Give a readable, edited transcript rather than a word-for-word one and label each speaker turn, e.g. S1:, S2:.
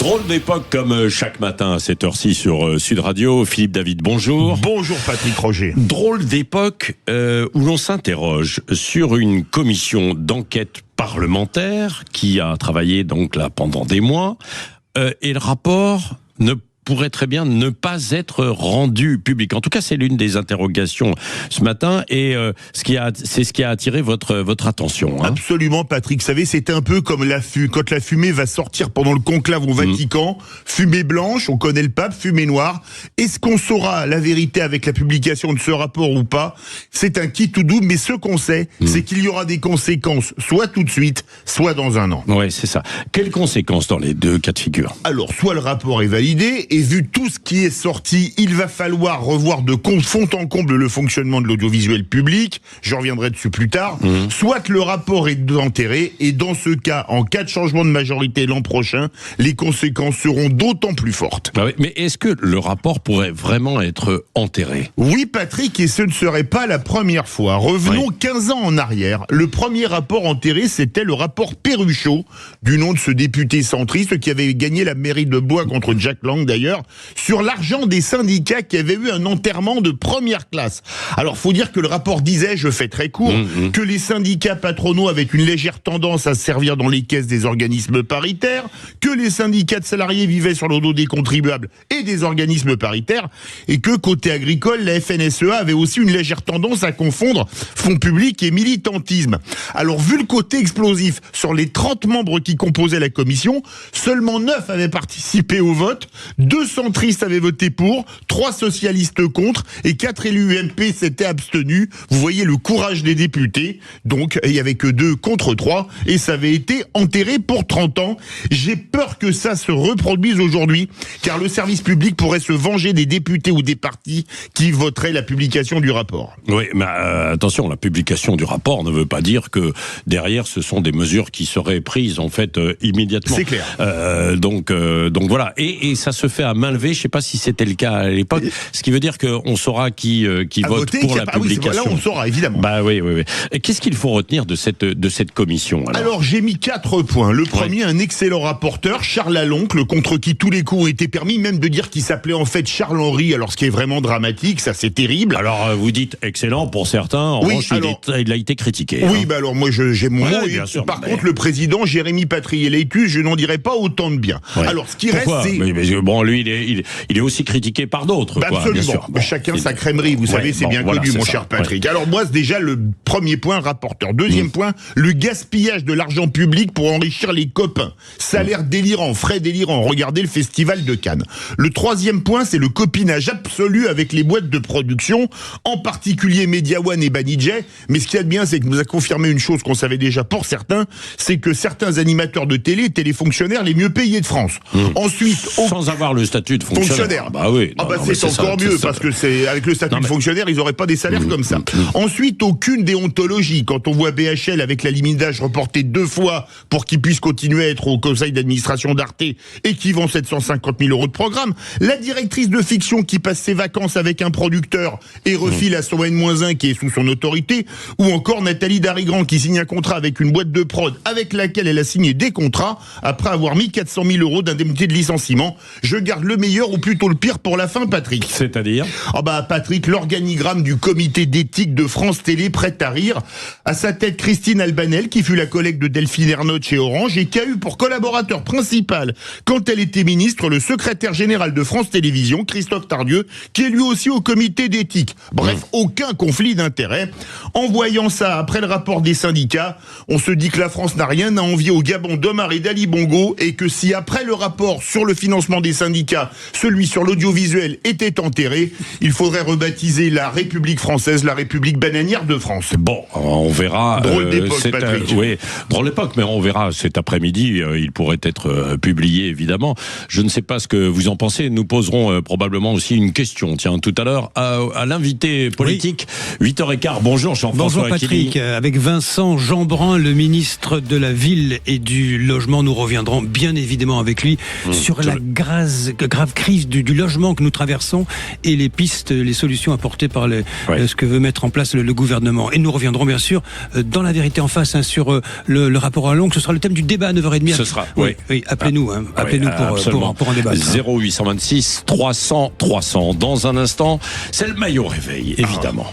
S1: Drôle d'époque comme chaque matin à cette heure-ci sur Sud Radio. Philippe David, bonjour.
S2: Bonjour Patrick Roger.
S1: Drôle d'époque où l'on s'interroge sur une commission d'enquête parlementaire qui a travaillé donc là pendant des mois et le rapport ne pourrait très bien ne pas être rendu public. En tout cas, c'est l'une des interrogations ce matin et c'est ce qui a attiré votre attention. Hein.
S2: Absolument, Patrick. Vous savez, c'est un peu comme quand la fumée va sortir pendant le conclave au Vatican. Fumée blanche, on connaît le pape, fumée noire. Est-ce qu'on saura la vérité avec la publication de ce rapport ou pas? C'est un qui tout double, mais ce qu'on sait, c'est qu'il y aura des conséquences, soit tout de suite, soit dans un an.
S1: Oui, c'est ça. Quelles conséquences dans les deux cas de figure?
S2: Alors, soit le rapport est validé, et vu tout ce qui est sorti, il va falloir revoir de fond en comble le fonctionnement de l'audiovisuel public, je reviendrai dessus plus tard, soit le rapport est enterré, et dans ce cas, en cas de changement de majorité l'an prochain, les conséquences seront d'autant plus fortes.
S1: Ah oui, mais est-ce que le rapport pourrait vraiment être enterré?
S2: Oui, Patrick, et ce ne serait pas la première fois. Revenons 15 ans en arrière. Le premier rapport enterré, c'était le rapport Perruchot, du nom de ce député centriste qui avait gagné la mairie de Blois contre Jack Lang d'ailleurs, sur l'argent des syndicats qui avaient eu un enterrement de première classe. Alors, faut dire que le rapport disait, je fais très court, que les syndicats patronaux avaient une légère tendance à se servir dans les caisses des organismes paritaires, que les syndicats de salariés vivaient sur le dos des contribuables et des organismes paritaires, et que côté agricole, la FNSEA avait aussi une légère tendance à confondre fonds publics et militantisme. Alors, vu le côté explosif, sur les 30 membres qui composaient la commission, seulement 9 avaient participé au vote, 2 centristes avaient voté pour, 3 socialistes contre, et 4 élus UMP s'étaient abstenus. Vous voyez le courage des députés. Donc, il n'y avait que 2 contre 3, et ça avait été enterré pour 30 ans. J'ai peur que ça se reproduise aujourd'hui, car le service public pourrait se venger des députés ou des partis qui voteraient la publication du rapport.
S1: Oui, mais attention, la publication du rapport ne veut pas dire que derrière, ce sont des mesures qui seraient prises, en fait, immédiatement.
S2: C'est clair.
S1: Donc voilà. Et ça se fait à main levée. Je ne sais pas si c'était le cas à l'époque. Ce qui veut dire qu'on saura qui vote pour la publication.
S2: Là, on saura, évidemment.
S1: Bah oui. Et qu'est-ce qu'il faut retenir de cette commission
S2: alors j'ai mis 4 points. Le premier, un excellent rapporteur, Charles Laloncle, contre qui tous les coups ont été permis, même de dire qu'il s'appelait en fait Charles-Henri, alors ce qui est vraiment dramatique, ça c'est terrible.
S1: Alors vous dites excellent pour certains, en revanche il a été critiqué.
S2: Oui, bah alors moi j'ai mon mot.
S1: Bien sûr,
S2: par contre, le président Jérémy Patrier-Leitus, je n'en dirais pas autant de bien.
S1: Ouais.
S2: Alors ce qui
S1: Pourquoi
S2: reste, c'est...
S1: mais bon, lui il est aussi critiqué par d'autres.
S2: Absolument.
S1: Bien sûr. Bon,
S2: chacun sa crèmerie, vous savez, c'est bien connu, mon cher Patrick. Alors moi, c'est déjà le premier point, rapporteur. Deuxième point, le gaspillage de l'argent public pour enrichir les copains. Salaire délirant, frais délirants. Regardez le festival de Cannes. Le troisième point, c'est le copinage absolu avec les boîtes de production, en particulier Media One et Banijay. Mais ce qu'il y a de bien, c'est que nous a confirmé une chose qu'on savait déjà pour certains, c'est que certains animateurs de télé étaient les fonctionnaires les mieux payés de France. Ensuite,
S1: sans avoir le statut de fonctionnaire.
S2: Bah oui. C'est encore mieux, parce que c'est avec le statut de fonctionnaire, ils n'auraient pas des salaires comme ça. Ensuite, aucune déontologie. Quand on voit BHL avec la limite d'âge reportée 2 fois pour qu'il puisse continuer à être au conseil d'administration d'Arte et qui vend 750 000 € de programme, la directrice de fiction qui passe ses vacances avec un producteur et refile à son N-1 qui est sous son autorité, ou encore Nathalie Darrigrand qui signe un contrat avec une boîte de prod avec laquelle elle a signé des contrats après avoir mis 400 000 € d'indemnité de licenciement. Je garde le meilleur ou plutôt le pire pour la fin, Patrick.
S1: C'est-à-dire ?
S2: Patrick, l'organigramme du comité d'éthique de France Télé prête à rire. À sa tête, Christine Albanel, qui fut la collègue de Delphine Ernotte chez Orange et qui a eu pour collaborateur principal, quand elle était ministre, le secrétaire général de France Télévisions, Christophe Tardieu, qui est lui aussi au comité d'éthique. Bref, aucun conflit d'intérêts. En voyant ça, après le rapport des syndicats, on se dit que la France n'a rien à envier au Gabon d'Omar et d'Ali Bongo et que si après le rapport sur le financement des syndicats, celui sur l'audiovisuel était enterré, il faudrait rebaptiser la République française la République bananière de France.
S1: Bon, on verra.
S2: Drôle d'époque, Patrick.
S1: Oui, drôle d'époque, mais on verra cet après-midi. Il pourrait être publié, évidemment. Je ne sais pas ce que vous en pensez. Nous poserons probablement aussi une question, tiens, tout à l'heure, à l'invité politique. 8h15. Bonjour, Jean-François.
S3: Bonjour, Patrick. Avec Vincent Jeanbrun, le ministre de la Ville et du Logement, nous reviendrons bien évidemment avec lui sur la grave crise du logement que nous traversons et les pistes, les solutions apportées par ce que veut mettre en place le gouvernement. Et nous reviendrons bien sûr dans La Vérité en face sur le rapport à Londres. Ce sera le thème du débat à 9h30.
S1: Ce sera,
S3: oui. Appelez-nous, appelez-nous pour un débat.
S1: 0826 300 300. Dans un instant, c'est le maillot réveil, évidemment.